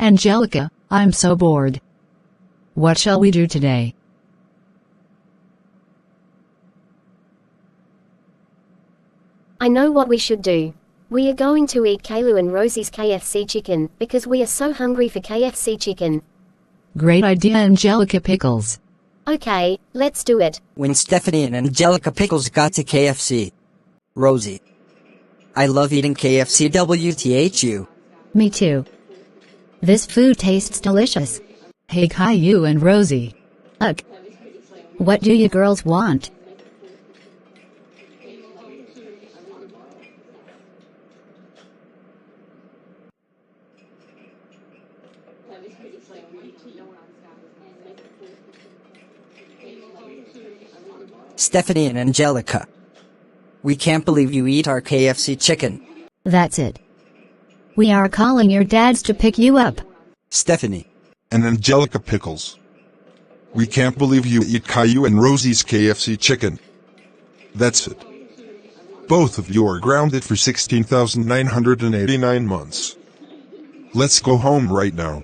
Angelica, I'm so bored. What shall we do today? I know what we should do. We are going to eat Caillou and Rosie's KFC chicken, because we are so hungry for KFC chicken. Great idea, Angelica Pickles. Okay, let's do it. When Stephanie and Angelica Pickles got to KFC. Rosie. I love eating KFC WTHU. Me too. This food tastes delicious. Hey Caillou and Rosie. Ugh. What do you girls want? Stephanie and Angelica. We can't believe you eat our KFC chicken. That's it. We are calling your dads to pick you up. Stephanie and Angelica Pickles. We can't believe you eat Caillou and Rosie's KFC chicken. That's it. Both of you are grounded for 16,989 months. Let's go home right now.